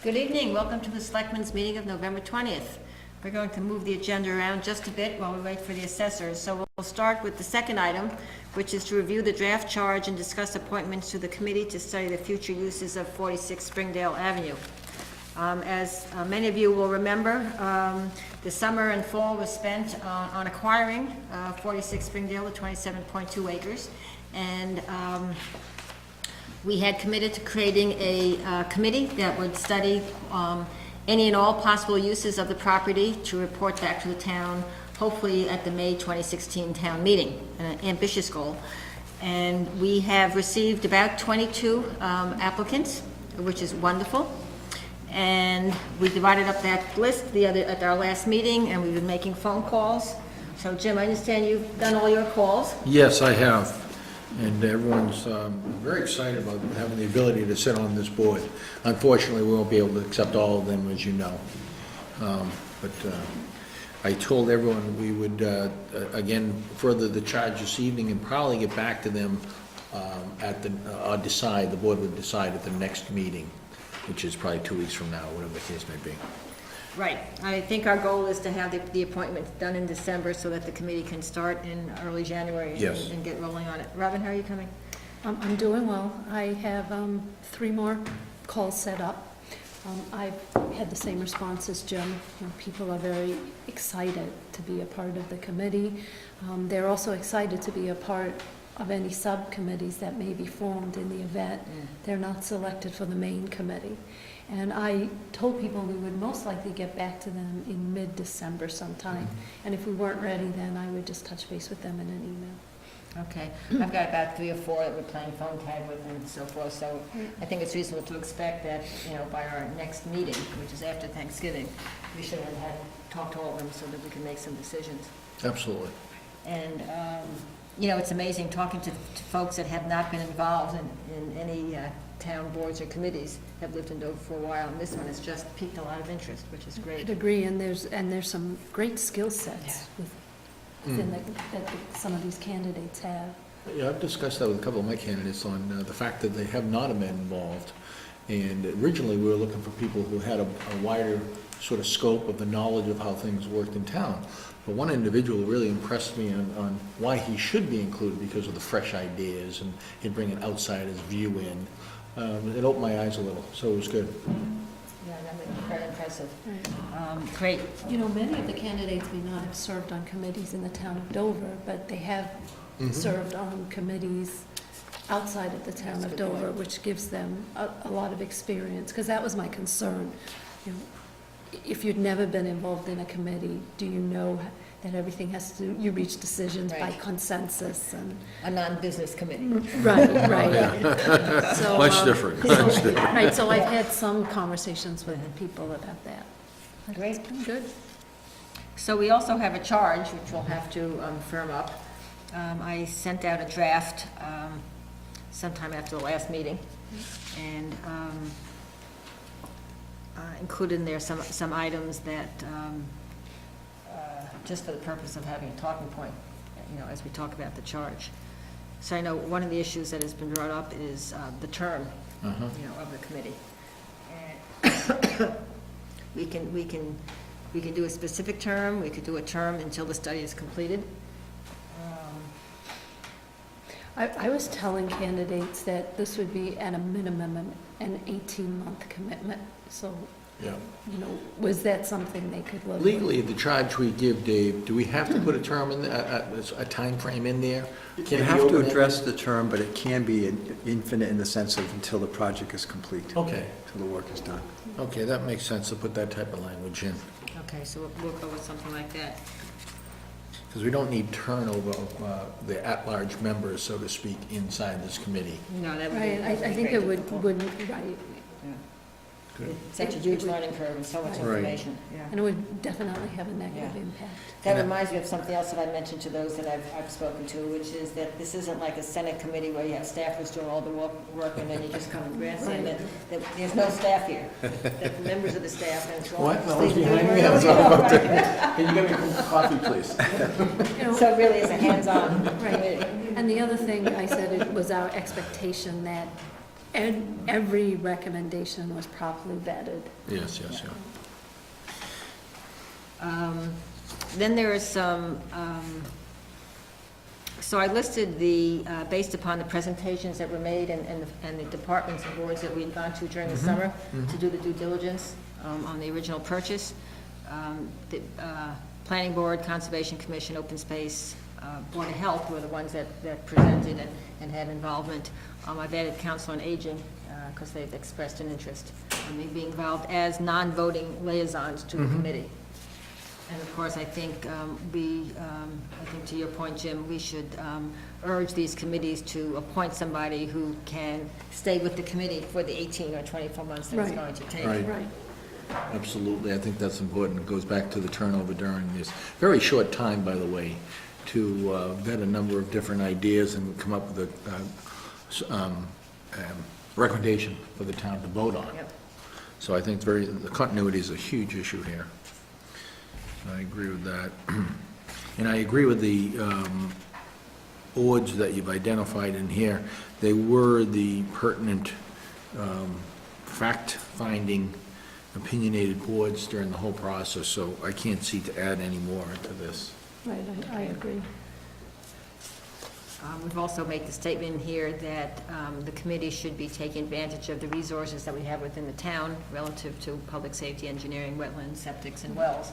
Good evening. Welcome to the Selectmen's meeting of November 20th. We're going to move the agenda around just a bit while we wait for the assessors. So we'll start with the second item, which is to review the draft charge and discuss appointments to the committee to study the future uses of 46 Springdale Avenue. As many of you will remember, the summer and fall was spent on acquiring 46 Springdale, the 27.2 acres. And we had committed to creating a committee that would study any and all possible uses of the property to report back to the town, hopefully at the May 2016 town meeting, an ambitious goal. And we have received about 22 applicants, which is wonderful. And we divided up that list at our last meeting, and we've been making phone calls. So Jim, I understand you've done all your calls. Yes, I have. And everyone's very excited about having the ability to sit on this board. Unfortunately, we won't be able to accept all of them, as you know. But I told everyone we would, again, further the charge this evening and probably get back to them the board would decide at the next meeting, which is probably 2 weeks from now, whatever the case may be. Right. I think our goal is to have the appointments done in December so that the committee can start in early January. Yes. And get rolling on it. Robin, how are you coming? I'm doing well. I have 3 more calls set up. I've had the same response as Jim. People are very excited to be a part of the committee. They're also excited to be a part of any subcommittees that may be formed in the event they're not selected for the main committee. And I told people we would most likely get back to them in mid-December sometime. And if we weren't ready, then I would just touch base with them in an email. Okay. I've got about 3 or 4 that we're playing phone tag with and so forth. So I think it's reasonable to expect that, by our next meeting, which is after Thanksgiving, we should have had talked to all of them so that we can make some decisions. Absolutely. And, it's amazing talking to folks that have not been involved in any town boards or committees, have lived in Dover for a while, and this one has just piqued a lot of interest, which is great. I'd agree, and there's some great skill sets within that some of these candidates have. Yeah, I've discussed that with a couple of my candidates on the fact that they have not been involved. And originally, we were looking for people who had a wider sort of scope of the knowledge of how things worked in town. But one individual really impressed me on why he should be included because of the fresh ideas, and he'd bring an outsider's view in. It opened my eyes a little, so it was good. Yeah, that was very impressive. Right. Great. Many of the candidates may not have served on committees in the town of Dover, but they have served on committees outside of the town of Dover, which gives them a lot of experience, because that was my concern. If you'd never been involved in a committee, do you know that everything you reach decisions by consensus and... A non-business committee. Right. So, Much different. Right, so I've had some conversations with people about that. Great. It's been good. So we also have a charge, which we'll have to firm up. I sent out a draft sometime after the last meeting, and included in there some items that, just for the purpose of having a talking point, as we talk about the charge. So I know one of the issues that has been brought up is the term, of the committee. And we can do a specific term. We could do a term until the study is completed. I was telling candidates that this would be at a minimum an 18-month commitment, so, Yeah. was that something they could live with? Legally, the charge we give, Dave, do we have to put a term in there, a time frame in there? You have to address the term, but it can be infinite in the sense of until the project is complete. Okay. Until the work is done. Okay, that makes sense to put that type of language in. Okay, so we'll go with something like that. Because we don't need turnover of the at-large members, so to speak, inside this committee. No, that would Right, be. I think it wouldn't, right, Good. It's such a huge learning curve and so much Right. information. Yeah. and it would definitely have a negative Yeah. impact. That reminds me of something else that I mentioned to those that I've spoken to, which is that this isn't like a Senate committee where you have staffers doing all the work and then you just come and grandstand it. That there's no staff here. That the members of the staff and so on. What? No one's behind me? Can you get me a coffee, please? So it really is a hands-on Right. committee. And the other thing I said, it was our expectation that And every recommendation was properly vetted. Yes, yes, yeah. Then there is some, so I listed the, based upon the presentations that were made and the departments and boards that we had gone to during the summer to do the due diligence on the original purchase. The Planning Board, Conservation Commission, Open Space, Board of Health were the ones that presented and had involvement. I've added Council on Aging, because they've expressed an interest in me being involved as non-voting liaisons to the committee. And of course, I think I think to your point, Jim, we should urge these committees to appoint somebody who can stay with the committee for the 18 or 24 months that it's Right. going to take. Right. Right. Absolutely, I think that's important. It goes back to the turnover during this very short time, by the way, to vet a number of different ideas and come up with a recommendation for the town to vote on. Yep. So I think the continuity is a huge issue here. I agree with that. And I agree with the boards that you've identified in here. They were the pertinent, fact-finding, opinionated boards during the whole process, so I can't see to add any more to this. Right, I agree. We've also made the statement here that the committee should be taking advantage of the resources that we have within the town relative to public safety, engineering, wetlands, septics, and wells.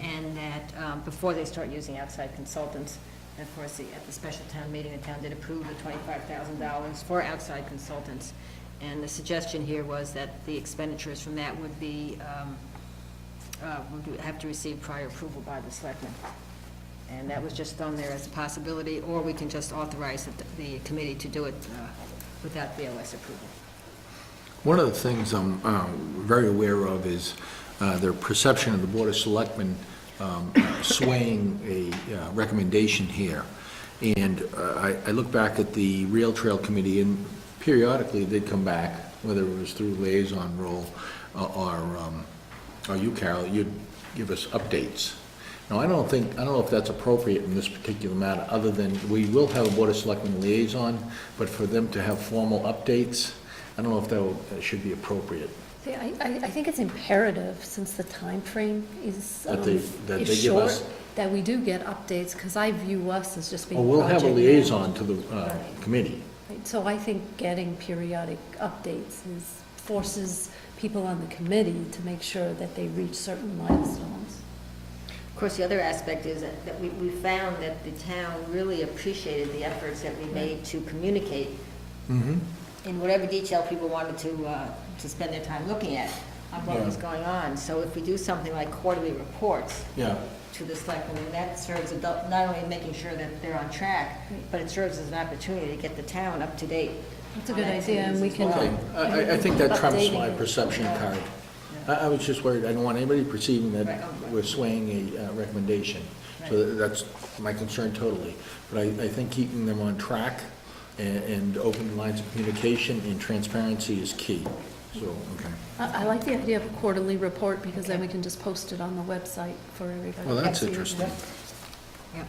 And that before they start using outside consultants, and of course, at the special town meeting, the town did approve the $25,000 for outside consultants. And the suggestion here was that the expenditures from that would be, would have to receive prior approval by the selectmen. And that was just thrown there as a possibility, or we can just authorize the committee to do it without BOS approval. One of the things I'm very aware of is their perception of the Board of Selectmen swaying a recommendation here. And I look back at the Rail Trail Committee, and periodically they'd come back, whether it was through liaison role or you, Carol, you'd give us updates. Now, I don't know if that's appropriate in this particular matter, other than we will have a Board of Selectmen liaison, but for them to have formal updates, I don't know if that should be appropriate. See, I think it's imperative, since the time frame is That they give short, us- that we do get updates, because I view us as just being Well, we'll have a project liaison to the committee. Right, so I think getting periodic updates forces people on the committee to make sure that they reach certain milestones. Of course, the other aspect is that we found that the town really appreciated the efforts that we made to communicate in whatever detail people wanted to spend their time looking at on what was going on. So if we do something like quarterly reports Yeah. to the selectmen, and that serves not only making sure that they're on track, but it serves as an opportunity to get the town up to date. That's a on good idea, and we activities can. as well. Okay, I think that trumps Updating my it. perception card. I was just worried, I don't want anybody perceiving that we're swaying a recommendation. So that's my concern totally. But I think keeping them on track and open lines of communication and transparency is key. So, okay. I like the idea of a quarterly report, because then we can just post it on the website for everybody. Well, that's to see. interesting. Yep.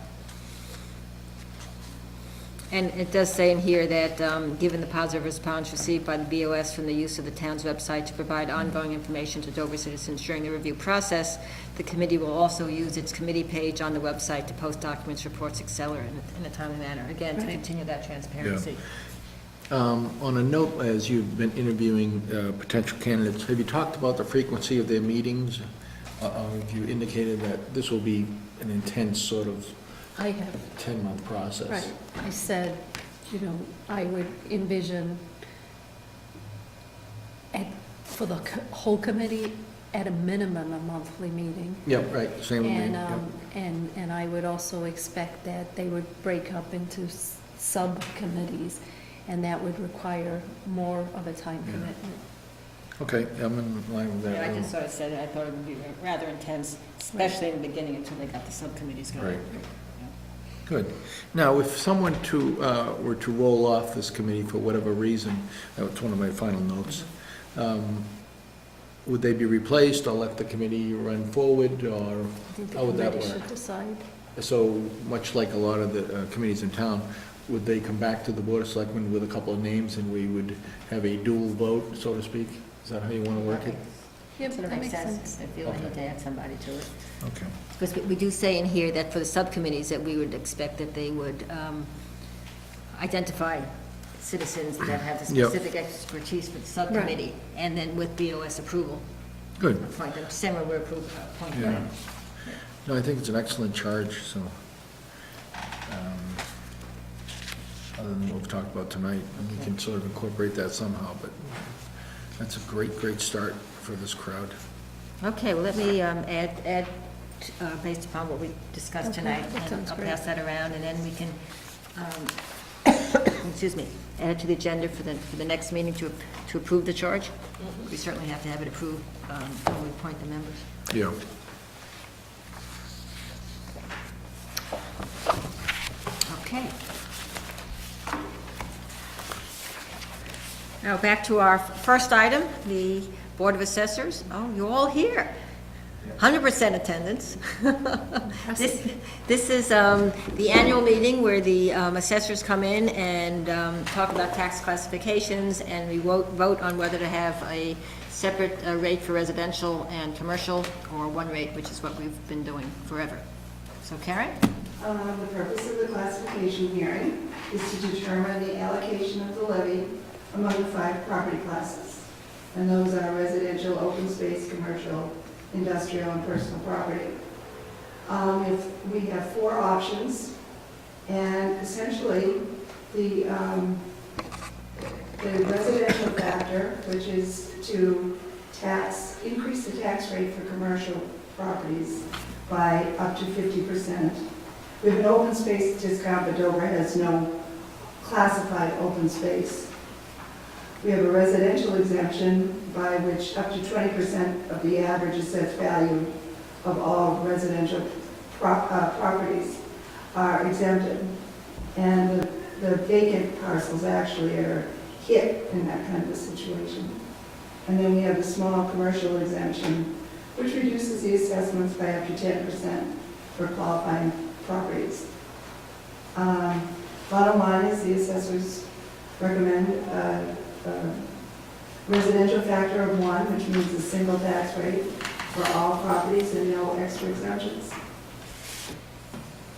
And it does say in here that, given the positive response received by the BOS from the use of the town's website to provide ongoing information to Dover citizens during the review process, the committee will also use its committee page on the website to post documents, reports, et cetera, in a timely manner, again, to Right. continue that transparency. On a note, as you've been interviewing potential candidates, have you talked about the frequency of their meetings? Have you indicated that this will be an intense sort of I have 10-month process? Right, I said, I would envision for the whole committee, at a minimum, a monthly meeting. Yep, right, same with me. And, Yep. and I would also expect that they would break up into subcommittees, and that would require more of a time Yeah. commitment. Okay, I'm in line with Yeah, I that. just sort of said I thought it would be rather intense, especially in the beginning until they got the subcommittees going. Right. Good. Now, if someone were to roll off this committee for whatever reason, that was one of my final notes, would they be replaced or let the committee run forward, or I think the how would that committee work? should decide. So, much like a lot of the committees in town, would they come back to the Board of Selectmen with a couple of names and we would have a dual vote, so to speak? Is that how you want to work it? Yep, Sort of that makes makes sense. sense. I feel I need to add somebody to it. Okay. Because we do say in here that for the subcommittees, that we would expect that they would identify citizens that have the Yep. specific expertise for the subcommittee, and then with BOS approval, Good. appoint them, same way we're appointing Yeah. them. No, I think it's an excellent charge, so, other than what we've talked about tonight, and we can sort of incorporate that somehow, but that's a great, great start for this crowd. Okay, well, let me add, based upon what we discussed Okay, tonight, that and sounds I'll great. pass that around, and then we can, excuse me, add it to the agenda for the next meeting to approve the charge. We certainly have to have it approved when we appoint the members. Yeah. Okay. Now, back to our first item, the Board of Assessors. Oh, you're all here. 100% attendance. This is the annual meeting where the assessors come in and talk about tax classifications, and we vote on whether to have a separate rate for residential and commercial, or one rate, which is what we've been doing forever. So Karen? The purpose of the classification hearing is to determine the allocation of the levy among the 5 property classes. And those are residential, open space, commercial, industrial, and personal property. We have 4 options, and essentially, the residential factor, which is to increase the tax rate for commercial properties by up to 50%. We have an open space discount, but Dover has no classified open space. We have a residential exemption by which up to 20% of the average assessed value of all residential properties are exempted. And the vacant parcels actually are hit in that kind of a situation. And then we have the small commercial exemption, which reduces the assessments by up to 10% for qualifying properties. Bottom line is the assessors recommend a residential factor of 1, which means a single tax rate for all properties and no extra exemptions.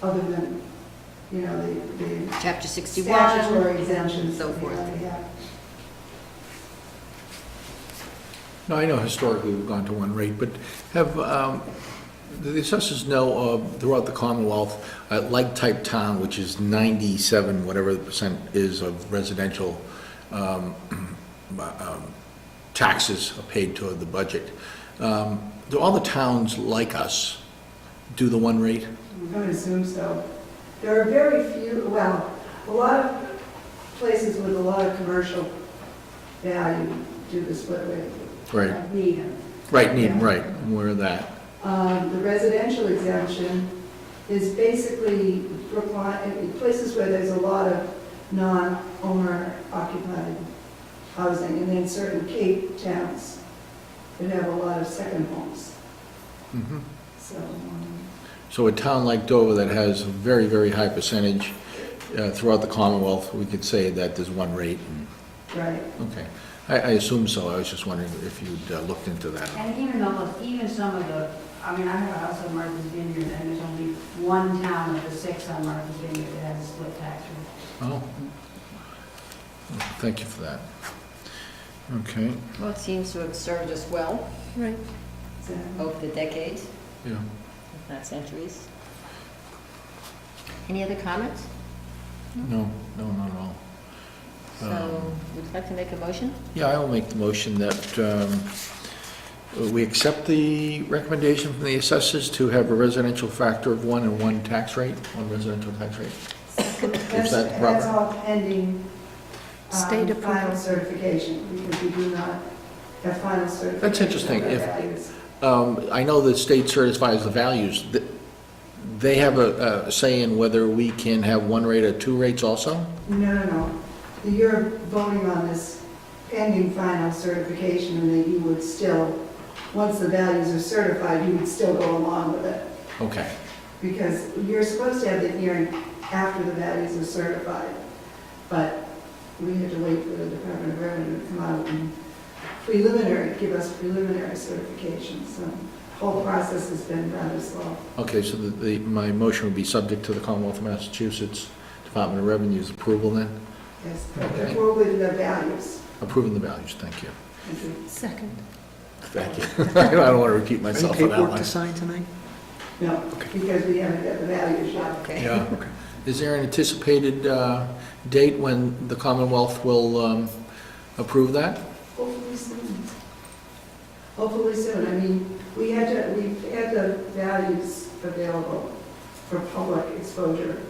Other than, the Chapter 61. statutory exemptions. So forth. Yeah. No, I know historically we've gone to one rate, but have, the assessors know throughout the Commonwealth, like-type town, which is 97, whatever the percent is of residential taxes are paid toward the budget. Do all the towns like us do the one rate? I would assume so. There are very few, a lot of places with a lot of commercial value do the split rate. Right, Needham. right, Needham, right, I'm aware of that. The residential exemption is basically places where there's a lot of non-owner occupied housing, and then certain Cape towns that have a lot of second homes. Mhm. So, So a town like Dover that has a very, very high percentage throughout the Commonwealth, we could say that there's one rate. right. Okay, I assume so. I was just wondering if you'd looked into that. And even some of the, I mean, I have a house on Martha's Vineyard, and there's only one town of the 6 on Martha's Vineyard that has a split tax rate. Oh, thank you for that. Okay, Well, it seems to have served us well Right. So, over the decades, yeah. if not centuries. Any other comments? No, not at all. So, would you like to make a motion? Yeah, I will make the motion that we accept the recommendation from the assessors to have a residential factor of 1 and 1 tax rate, 1 residential tax rate. That's that proper? that's all pending State approval. final certification, because we do not have final certification. That's interesting. of our If- values. I know the state certifies the values. They have a say in whether we can have 1 rate or 2 rates also? No. You're voting on this pending final certification, and that you would still, once the values are certified, you would still go along with it. Okay, Because you're supposed to have the hearing after the values are certified. But we had to wait for the Department of Revenue to come out and give us preliminary certification. So the whole process has been rather slow. Okay, so my motion would be subject to the Commonwealth of Massachusetts Department of Revenue's approval then? Yes, Okay. probably the values. Approving the values, thank you. Thank you. Second. Thank you. I don't want to repeat Any myself on that paperwork one. to sign tonight? No, because we haven't got the values yet. Okay. Yeah. Is there an anticipated date when the Commonwealth will approve that? Hopefully soon. Hopefully soon. I mean, we've had the values available for public exposure.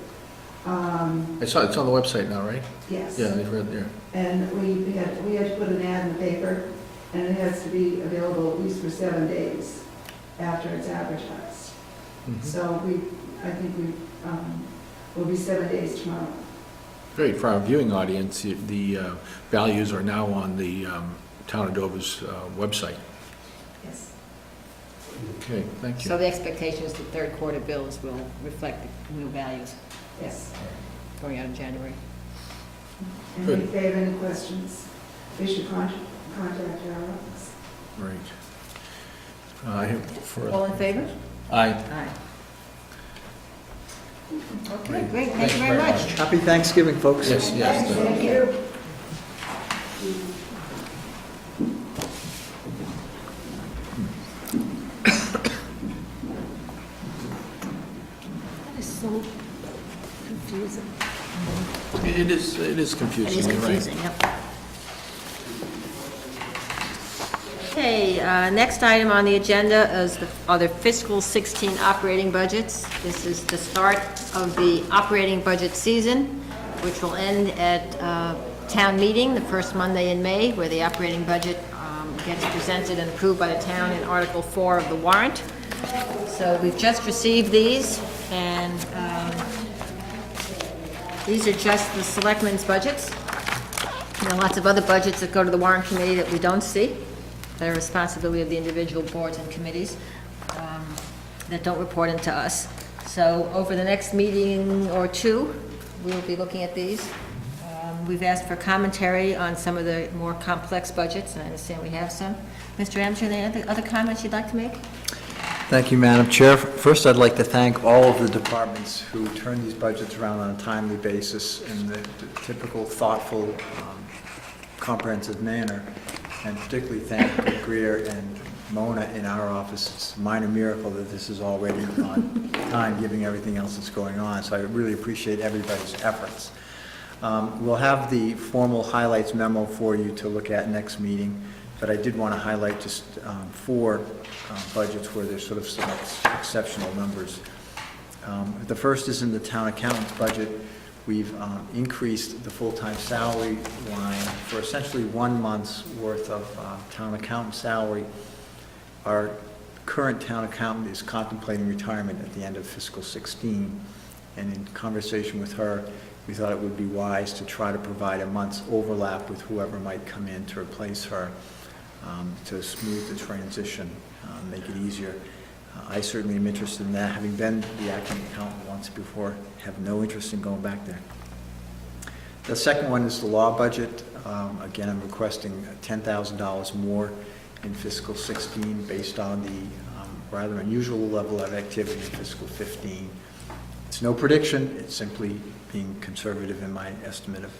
I saw it's on the website now, right? Yes. Yeah, I've read there. And we had to put an ad in the paper, and it has to be available at least for 7 days after it's advertised. Mhm. So I think will be 7 days tomorrow. Great, for our viewing audience, the values are now on the Town of Dover's website. Yes. Okay, thank So you. the expectation is the third quarter bills will reflect the new values Yes. going out in January. And Good. if they have any questions, they should contact our office. Right. I have for. All in favor? Aye. Aye. Okay, Great. great, thank Thanks you very very much. Happy Thanksgiving, folks. Yes, yes. Thank you. That is so confusing. It is It is confusing, you're right. confusing, yep. Okay, next item on the agenda are the fiscal 16 operating budgets. This is the start of the operating budget season, which will end at town meeting, the first Monday in May, where the operating budget gets presented and approved by the town in Article 4 of the warrant. So we've just received these, and these are just the selectmen's budgets. There are lots of other budgets that go to the warrant committee that we don't see. That are responsibility of the individual boards and committees that don't report into us. So over the next meeting or two, we'll be looking at these. We've asked for commentary on some of the more complex budgets, and I understand we have some. Mr. Amster, any other comments you'd like to make? Thank you, Madam Chair. First, I'd like to thank all of the departments who turn these budgets around on a timely basis in the typical, thoughtful, comprehensive manner, and particularly thank Greer and Mona in our office. It's a minor miracle that this is already on time, given everything else that's going on, so I really appreciate everybody's efforts. We'll have the formal highlights memo for you to look at next meeting, but I did want to highlight just 4 budgets where there's sort of some exceptional numbers. The first is in the town accountant's budget. We've increased the full-time salary line for essentially 1 month's worth of town accountant salary. Our current town accountant is contemplating retirement at the end of fiscal 16, and in conversation with her, we thought it would be wise to try to provide a month's overlap with whoever might come in to replace her, to smooth the transition, make it easier. I certainly am interested in that. Having been the acting accountant once before, have no interest in going back there. The second one is the law budget. Again, I'm requesting $10,000 more in fiscal 16 based on the rather unusual level of activity in fiscal 15. It's no prediction, it's simply being conservative in my estimate of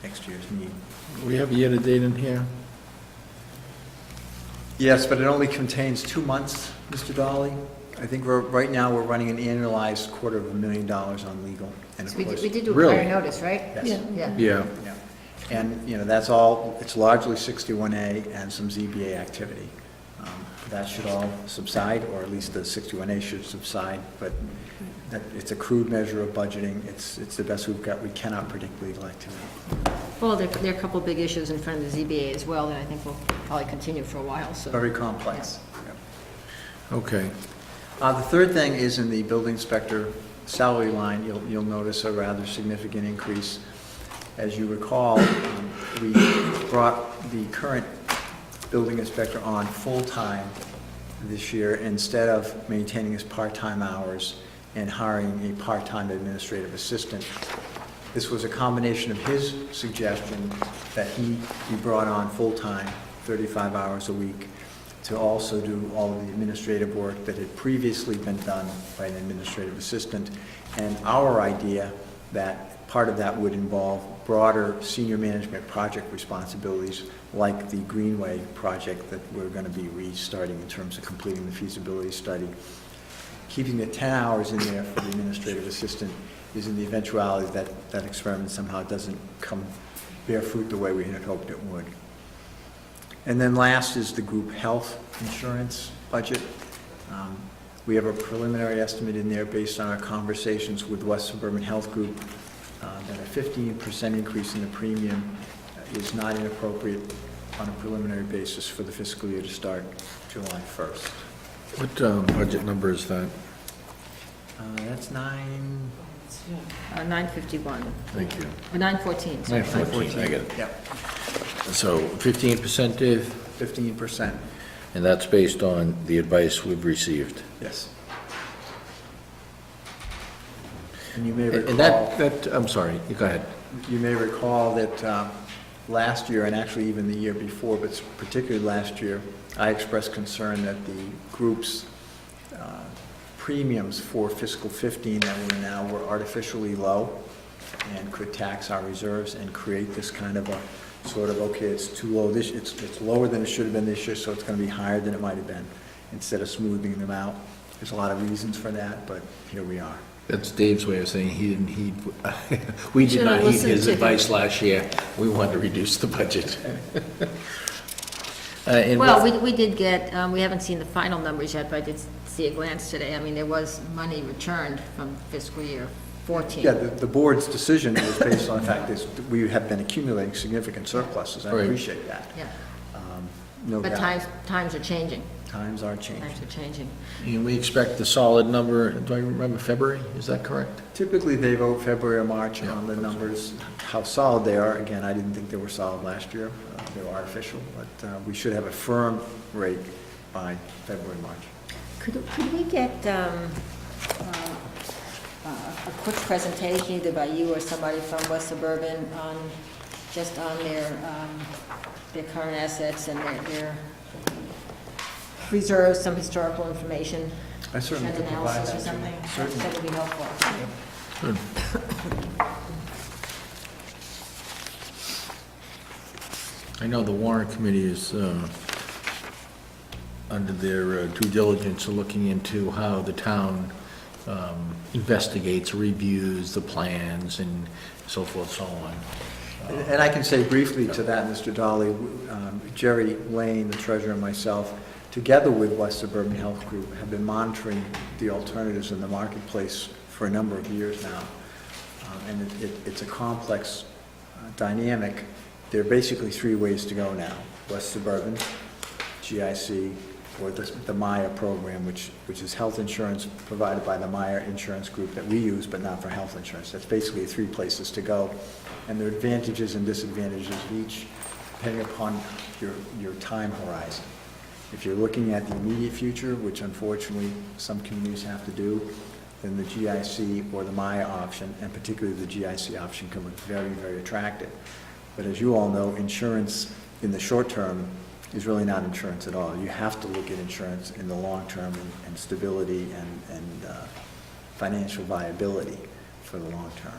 next year's need. We have a year-to-date in here. Yes, but it only contains 2 months, Mr. Dolly. I think right now we're running an annualized $250,000 on legal. And of So we course, did do a Really? prior notice, right? yes. Yeah. Yeah. Yeah. And, you know, that's all, it's largely 61A and some ZBA activity. That should all subside, or at least the 61A should subside, but it's a crude measure of budgeting. It's the best we've got. We cannot predict legal activity. Well, there are a couple of big issues in front of the ZBA as well that I think will probably continue for a while, so. Very complex. Yeah. Okay. The third thing is in the building inspector salary line. You'll notice a rather significant increase. As you recall, we brought the current building inspector on full-time this year instead of maintaining his part-time hours and hiring a part-time administrative assistant. This was a combination of his suggestion that he be brought on full-time, 35 hours a week, to also do all of the administrative work that had previously been done by an administrative assistant, and our idea that part of that would involve broader senior management project responsibilities, like the Greenway project that we're going to be restarting in terms of completing the feasibility study. Keeping the 10 hours in there for the administrative assistant is in the eventuality that that experiment somehow doesn't bear fruit the way we had hoped it would. And then last is the group health insurance budget. We have a preliminary estimate in there based on our conversations with West Suburban Health Group that a 15% increase in the premium is not inappropriate on a preliminary basis for the fiscal year to start July 1st. What budget number is that? That's 951, Thank you. or 914, sorry. 914, I get it. Yep, So 15%, Dave? 15%, And that's based on the advice we've received. yes. And you may recall... And that, I'm sorry, you go ahead. You may recall that last year, and actually even the year before, but particularly last year, I expressed concern that the group's premiums for fiscal 15 that we're now were artificially low and could tax our reserves and create this kind of a sort of, okay, it's too low, it's lower than it should have been this year, so it's going to be higher than it might have been, instead of smoothing them out. There's a lot of reasons for that, but here we are. That's Dave's way of saying he didn't heed, we did Should've not heed listened his to him. advice last year. We wanted to reduce the budget. And Well, with- we did get, we haven't seen the final numbers yet, but I did see a glance today. I mean, there was money returned from fiscal year 14. Yeah, the board's decision was based on the fact that we have been accumulating significant surpluses. I Right. appreciate that. Yeah, No but doubt. times are changing. Times are changing. Times are changing. And we expect the solid number, do I remember February? Is that correct? Typically, they vote February or March Yeah. on the numbers. How solid they are, again, I didn't think they were solid last year. They were artificial, but we should have a firm rate by February, March. Could we get a quick presentation either by you or somebody from West Suburban on, just on their current assets and their reserves, some historical information? I certainly An could provide analysis or that to you. something? Certainly. That would be helpful. Good. I know the warrant committee is under their due diligence looking into how the town investigates, reviews the plans and so forth, so on. And I can say briefly to that, Mr. Dolly, Jerry Lane, the treasurer, and myself, together with West Suburban Health Group, have been monitoring the alternatives in the marketplace for a number of years now. And it's a complex dynamic. There are basically three ways to go now: West Suburban, GIC, or the Maya program, which is health insurance provided by the Maya Insurance Group that we use, but not for health insurance. That's basically three places to go. And there are advantages and disadvantages of each, depending upon your time horizon. If you're looking at the immediate future, which unfortunately some communities have to do, then the GIC or the Maya option, and particularly the GIC option, can look very, very attractive. But as you all know, insurance in the short term is really not insurance at all. You have to look at insurance in the long term and stability and financial viability for the long term.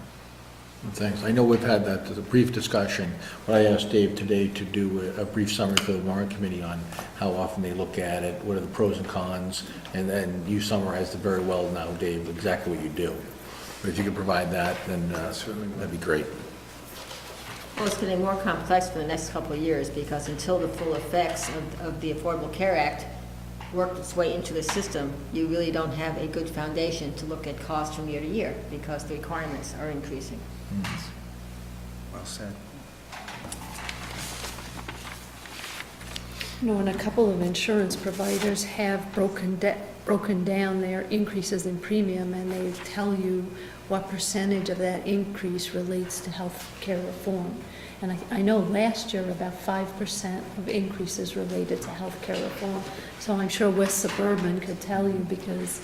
Thanks. I know we've had that, a brief discussion, but I asked Dave today to do a brief summary for the warrant committee on how often they look at it, what are the pros and cons, and then you summarized it very well now, Dave, exactly what you do. But if you could provide that, then that'd be great. Well, it's getting more complex for the next couple of years, because until the full effects of the Affordable Care Act work its way into the system, you really don't have a good foundation to look at costs from year to year, because the requirements are increasing. Well said. You know, and a couple of insurance providers have broken down their increases in premium, and they tell you what percentage of that increase relates to health care reform. And I know last year about 5% of increases related to health care reform. So I'm sure West Suburban could tell you, because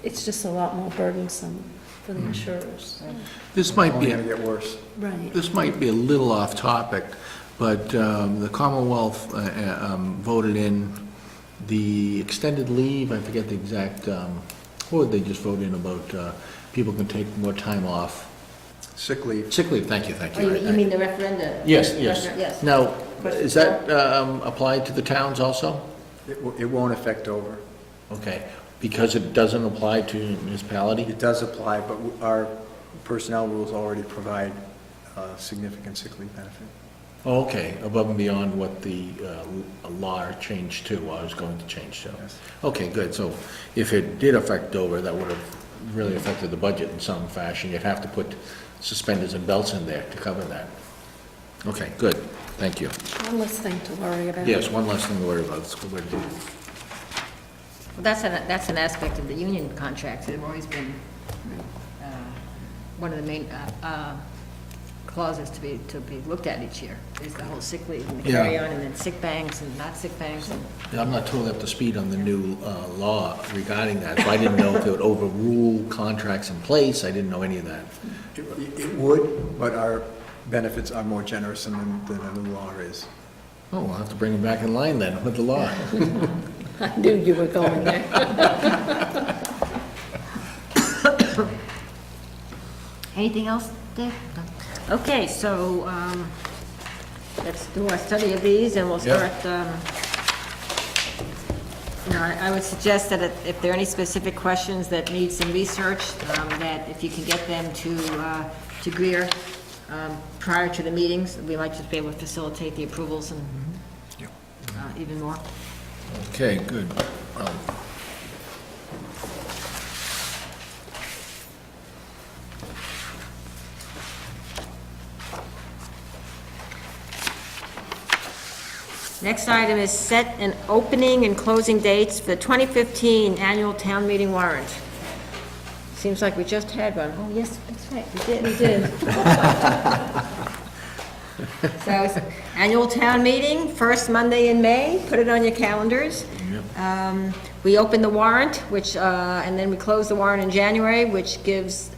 it's just a lot more burdensome for the insurers. This might Only be, gonna get worse. Right. this might be a little off topic, but the Commonwealth voted in the extended leave, I forget the exact, what did they just vote in about, people can take more time off? Sick leave. Sick leave, thank you. Oh, you mean the referenda? Yes. Yes. Now, is that applied to the towns also? It won't affect Dover. Okay, because it doesn't apply to municipality? It does apply, but our personnel rules already provide significant sick leave benefit. Oh, okay, above and beyond what the law changed to, I was going to change to. Yes. Okay, good, so if it did affect Dover, that would have really affected the budget in some fashion. You'd have to put suspenders and belts in there to cover that. Okay, good, thank you. One less thing to worry about. Yes, one less thing to worry about, that's a good way to do it. Well, that's an aspect of the union contracts that have always been one of the main clauses to be looked at each year, is the whole sick leave and the Yeah. carry-on, and then sick banks and not sick banks. And Yeah, I'm not totally up to speed on the new law regarding that, so I didn't know if it would overrule contracts in place, I didn't know any of that. It would, but our benefits are more generous than the new law is. Oh, we'll have to bring them back in line then with the law. I knew you were going there. anything else, Dave? No. Okay, so let's do our study of these, and we'll Yeah. start. I would suggest that if there are any specific questions that need some research, that if you can get them to Greer prior to the meetings, we might just be able to facilitate the approvals and even more. Okay, good. Next item is set an opening and closing dates for the 2015 annual town meeting warrant. Seems like we just had one. Oh, yes, that's right, we did. We did. So, it's annual town meeting, first Monday in May, put it on your calendars. We open the warrant, which, and then we close the warrant in January, which gives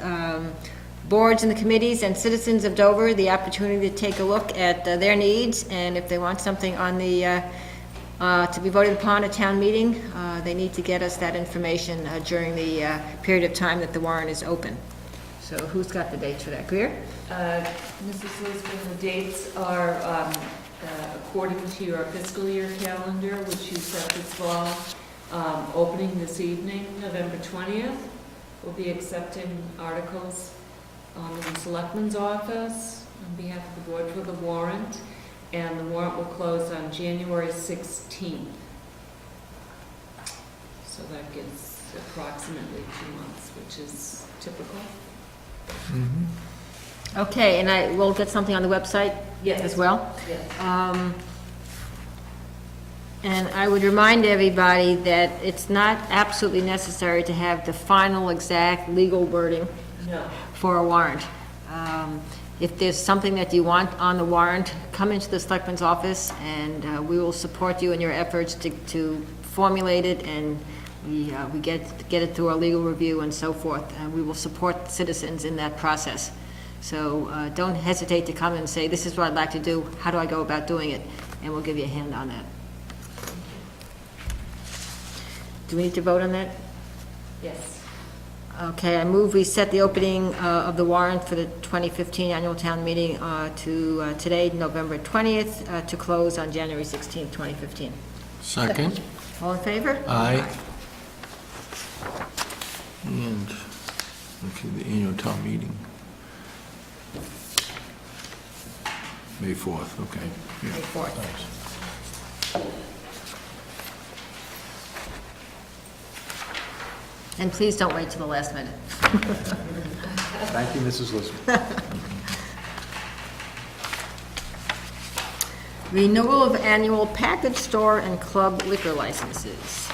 boards and the committees and citizens of Dover the opportunity to take a look at their needs, and if they want something on the, to be voted upon at town meeting, they need to get us that information during the period of time that the warrant is open. So who's got the dates for that? Greer? Mrs. Lisbon, the dates are according to your fiscal year calendar, which you set this fall. Opening this evening, November 20th. We'll be accepting articles in the Selectmen's office on behalf of the board for the warrant, and the warrant will close on January 16th. So that gives approximately 2 months, which is typical. Okay, and I will get something on the website Yes. as well. Yes. And I would remind everybody that it's not absolutely necessary to have the final exact legal wording No. for a warrant. If there's something that you want on the warrant, come into the Selectmen's office, and we will support you in your efforts to formulate it, and we get it through our legal review and so forth, and we will support citizens in that process. So don't hesitate to come and say, this is what I'd like to do, how do I go about doing it? And we'll give you a hand on that. Do we need to vote on that? Yes. Okay, I move we set the opening of the warrant for the 2015 annual town meeting to today, November 20th, to close on January 16th, 2015. Second? All in favor? Aye. And, okay, the annual town meeting. May 4th, okay. Yeah, May 4th. thanks. And please don't wait till the last minute. Thank you, Mrs. Lisbon. Renewal of annual package store and club liquor licenses.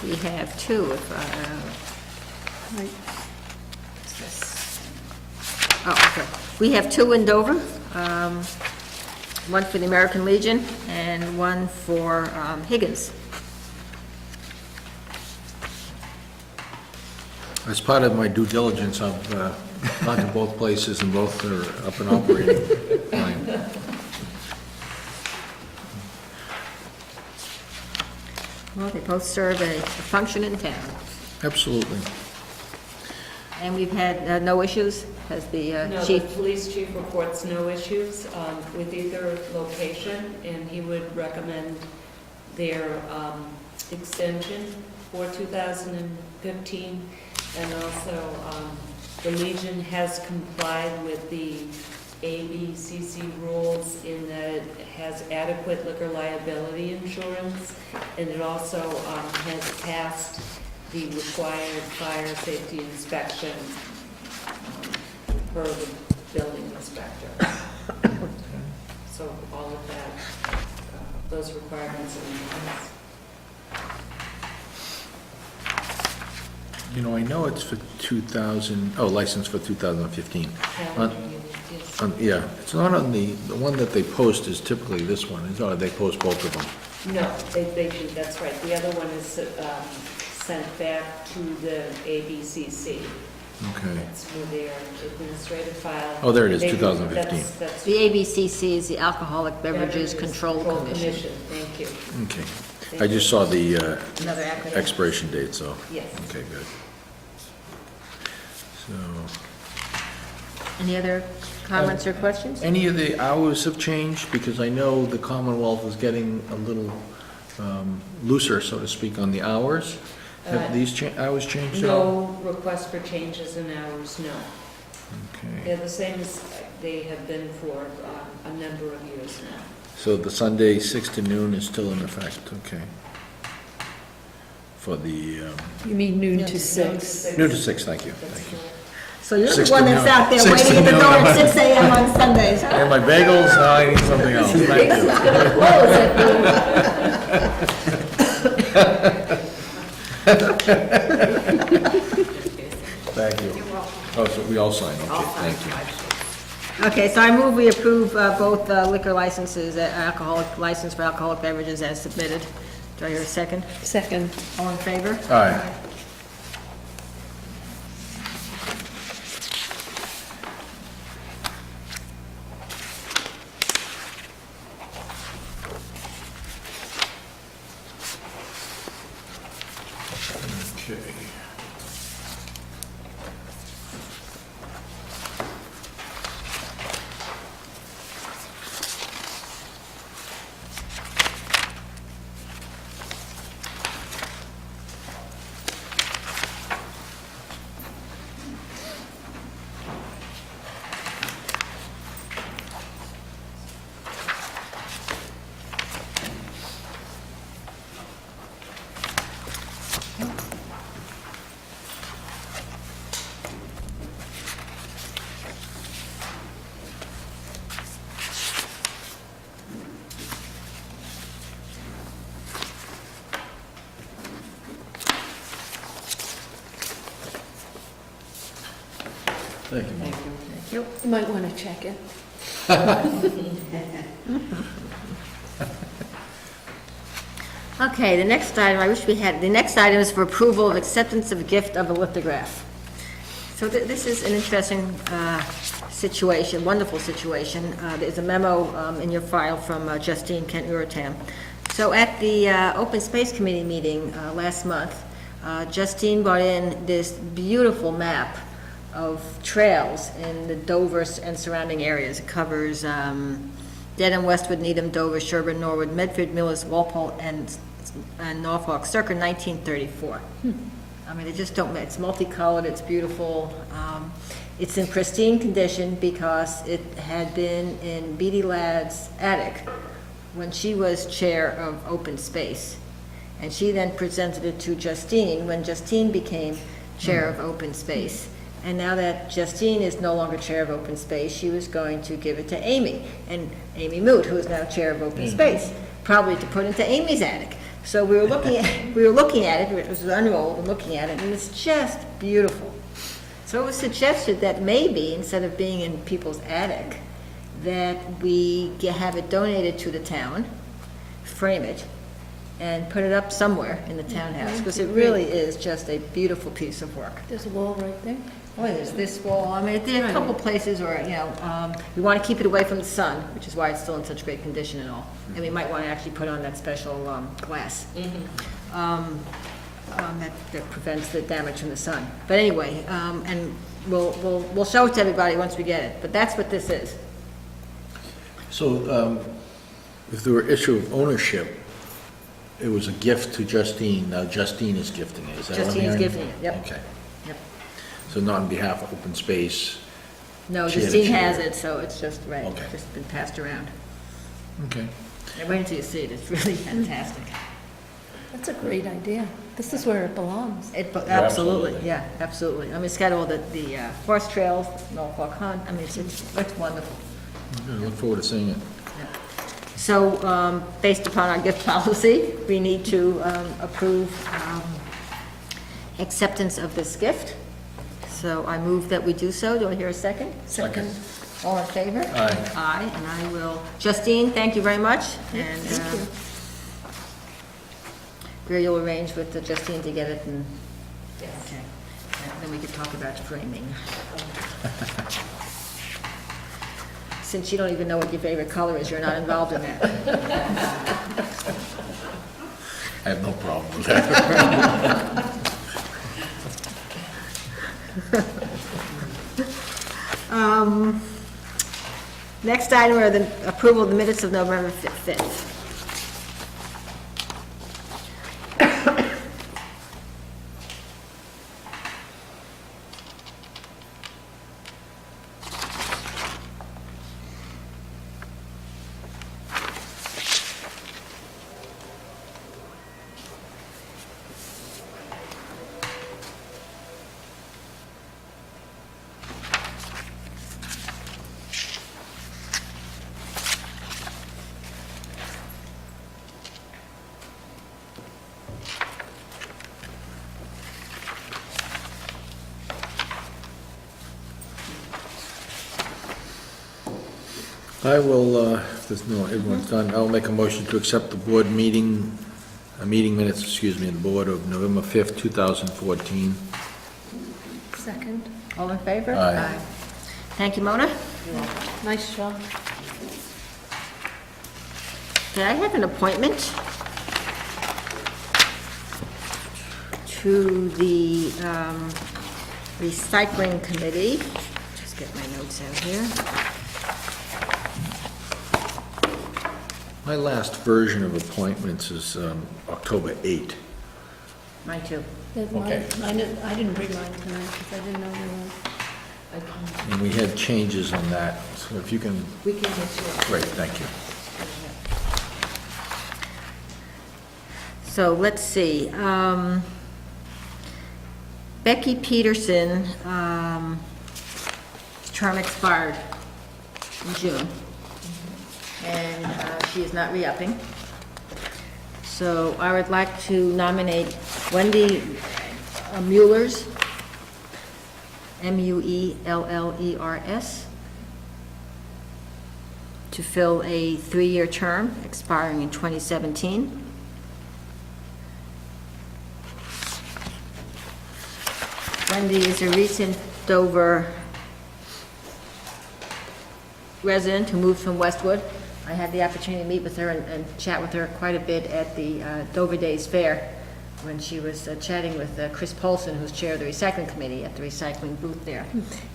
We have two, Right. what's this? Oh, okay. We have two in Dover. one for the American Legion and one for Higgins. As part of my due diligence, I've gone to both places and both are up and operating fine. Well, they both serve a function in town. Absolutely. And we've had no issues, has the No, the chief? police chief reports no issues with either location, and he would recommend their extension for 2015. And also, the Legion has complied with the ABCC rules in that it has adequate liquor liability insurance, and it also has passed the required fire safety inspection per the building inspector. So all of that, those requirements are in place. You know, I know it's for 2000, license for 2015. Calendar year, yes. Yeah, it's not on the one that they post is typically this one, is, or they post both of them. No, they do, that's right. The other one is sent back to the ABCC. Okay. That's for their administrative file. Oh, there it is, They do- 2015. That's The ABCC is the Alcoholic Beverages Control Commission. Thank you. Okay. I just saw the Another acronym. expiration date, so. Yes. Okay, good. So, Any other comments or questions? any of the hours have changed? Because I know the Commonwealth is getting a little looser, so to speak, on the hours. Have these hours changed at all? No request for changes in hours, no. Okay. They're the same as they have been for a number of years now. So the Sunday 6 to noon is still in effect, okay. For the, You mean noon to 6? noon to 6, thank you, That's thank you. correct. So you're the 6 one to that's noon. out there 6 waiting to at the noon. door at 6 a.m. on Sundays, huh? And my bagels, I need something else, thank you. Thank you. Oh, so we all sign, okay, thank you. Okay, so I move we approve both liquor licenses, alcoholic license for alcoholic beverages as submitted. Do I hear a second? Second. All in favor? All right. Okay. Thank you, Mike. Thank you. You might want to check it. Okay, the next item, I wish we had, the next item is for approval of acceptance of gift of a lithograph. So this is an interesting situation, wonderful situation. There's a memo in your file from Justine Kent-Uratam. So at the Open Space Committee meeting last month, Justine brought in this beautiful map of trails in the Dover and surrounding areas. It covers Dedham, Westwood, Needham, Dover, Sherburne, Norwood, Medford, Millis, Walpole, and Norfolk, circa 1934. I mean, they just don't, it's multicolored, it's beautiful. It's in pristine condition because it had been in Beatty Ladd's attic when she was chair of Open Space. And she then presented it to Justine when Justine became chair of Open Space. And now that Justine is no longer chair of Open Space, she was going to give it to Amy, and Amy Moot, who is now chair of Open Space, probably to put into Amy's attic. So we were looking at it, it was unrolled and looking at it, and it's just beautiful. So it was suggested that maybe, instead of being in people's attic, that we have it donated to the town, frame it, and put it up somewhere in the townhouse, because it really is just a beautiful piece of work. There's a wall right there. Oh, there's this wall, I mean, there are a couple places where, we want to keep it away from the sun, which is why it's still in such great condition and all. And we might want to actually put on that special glass that prevents the damage from the sun. But anyway, and we'll show it to everybody once we get it, but that's what this is. So, if there were issue of ownership, it was a gift to Justine, now Justine is gifting it, is that what I'm Justine's hearing? gifting it, yep. Okay, Yep. so not on behalf of open space? No, She had a Justine chair. has it, so it's just, right, Okay. just been passed around. Okay. And wait until you see it, it's really fantastic. That's a great idea. This is where it belongs. Absolutely, absolutely. yeah, absolutely. I mean, it's got all the horse trails, Norfolk Hunt, I mean, it's wonderful. I look forward to seeing it. So, based upon our gift policy, we need to approve acceptance of this gift. So I move that we do so. Do I hear a second? Second. All in favor? Aye. Aye, and I will, Justine, thank you very much. And Thank you. Greer, you'll arrange with Justine to get it and, okay. And then we can talk about framing. Since you don't even know what your favorite color is, you're not involved in that. I have no problem with that. Next item are the approval of the minutes of November 5th. I will, if there's no, everyone's done, I'll make a motion to accept the board meeting minutes, excuse me, the board of November 5th, 2014. Second. All in favor? Aye. Thank you, Mona. Nice job. Okay, I have an appointment to the recycling committee. Just get my notes out here. My last version of appointments is October 8. Mine too. Okay. I didn't bring mine tonight because I didn't know they were. And we had changes on that, so if you can, We can get you. great, thank you. So let's see. Becky Peterson, term expired in June, and she is not re-upping. So I would like to nominate Wendy Muellers, Muellers, to fill a 3-year term expiring in 2017. Wendy is a recent Dover resident who moved from Westwood. I had the opportunity to meet with her and chat with her quite a bit at the Dover Days Fair when she was chatting with Chris Polson, who's chair of the recycling committee, at the recycling booth there.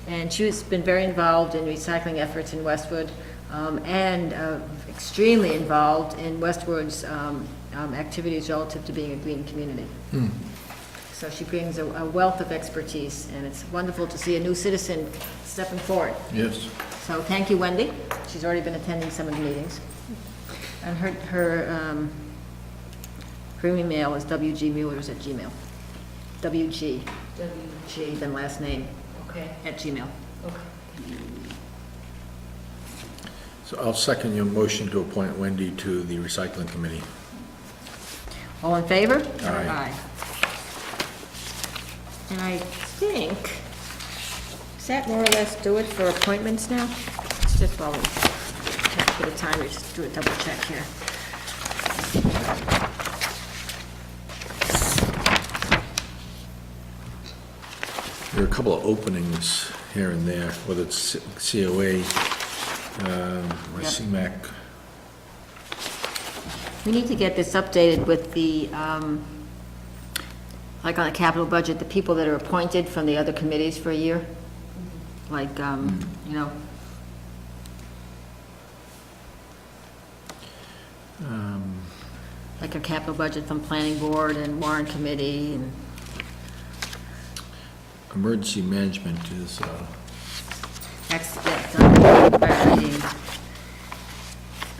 And she has been very involved in recycling efforts in Westwood and extremely involved in Westwood's activities relative to being a green community. So she brings a wealth of expertise, and it's wonderful to see a new citizen stepping forward. Yes. So thank you, Wendy. She's already been attending some of the meetings. And her email is wgmuellers@gmail. WG, then last name, Okay, @gmail. okay. So I'll second your motion to appoint Wendy to the recycling committee. All in favor? Aye. And I think, does that more or less do it for appointments now? Let's just follow. for the time, we just do a double check here. There are a couple of openings here and there, whether it's COA, or Yep. CMAC. We need to get this updated with the, like on the capital budget, the people that are appointed from the other committees for a year. Like, you know, like a capital budget from planning board and warrant committee and, Emergency management is, that's, yeah, it's on our meeting.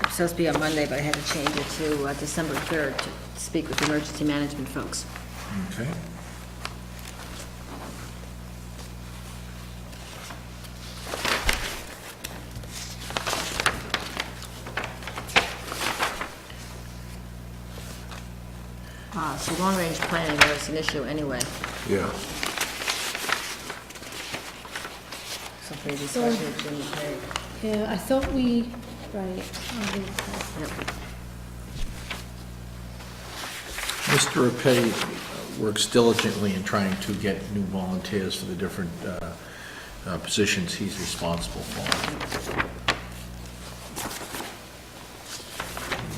It's supposed to be on Monday, but I had to change it to December 3rd to speak with the emergency management folks. okay. So long-range planning, there was an issue anyway. Yeah. So for discussion, it didn't pay. Yeah, I thought we, right. Yep. Mr. Repetti works diligently in trying to get new volunteers for the different positions he's responsible for.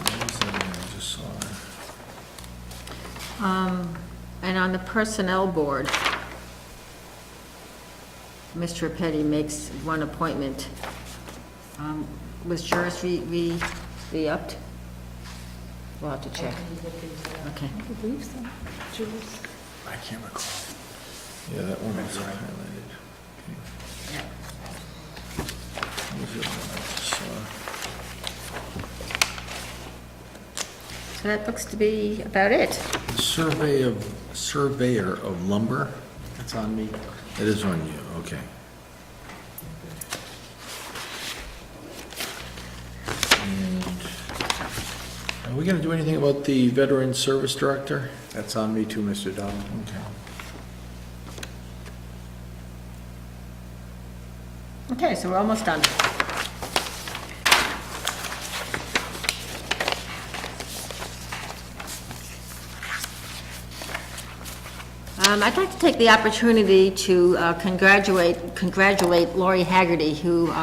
What was that I just saw? And on the personnel board, Mr. Repetti makes one appointment. Was Juris re-upped? We'll have to check. Okay. I believe so. Jules. I can't recall. Yeah, that one was highlighted. Okay. What was the other one I just saw? So that looks to be about it. Surveyor of lumber, That's on me. it is on you, okay. And are we gonna do anything about the veteran service director? That's on me too, Mr. Donald. Okay. Okay, so we're almost done. I'd like to take the opportunity to congratulate Lori Haggerty, who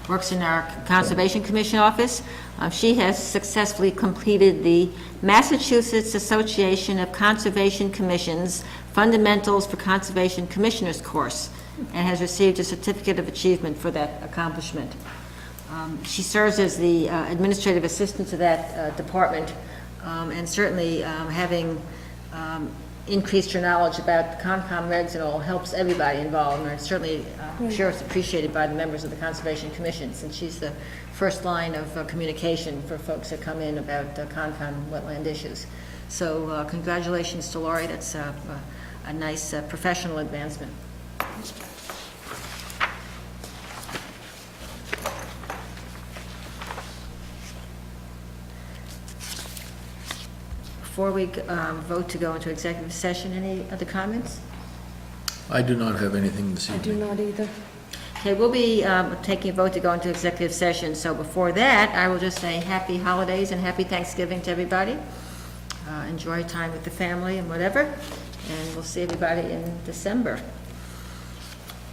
works in our Conservation Commission office. She has successfully completed the Massachusetts Association of Conservation Commissions Fundamentals for Conservation Commissioners course, and has received a certificate of achievement for that accomplishment. She serves as the administrative assistant to that department, and certainly having increased your knowledge about the Concom regs and all helps everybody involved, and certainly, I'm sure it's appreciated by the members of the Conservation Commission, since she's the first line of communication for folks that come in about Concom wetland issues. So congratulations to Lori, that's a nice professional advancement. Before we vote to go into executive session, any other comments? I do not have anything this I do evening. not either. Okay, we'll be taking a vote to go into executive session, so before that, I will just say happy holidays and happy Thanksgiving to everybody. Enjoy time with the family and whatever, and we'll see everybody in December.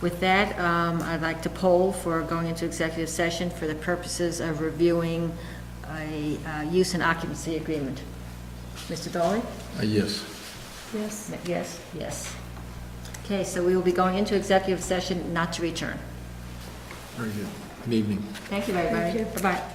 With that, I'd like to poll for going into executive session for the purposes of reviewing a use and occupancy agreement. Mr. Dolly? Yes. Yes. Yes? Yes. Okay, so we will be going into executive session, not to return. Very good. Good evening. Thank you, everybody. Thank you. Bye-bye.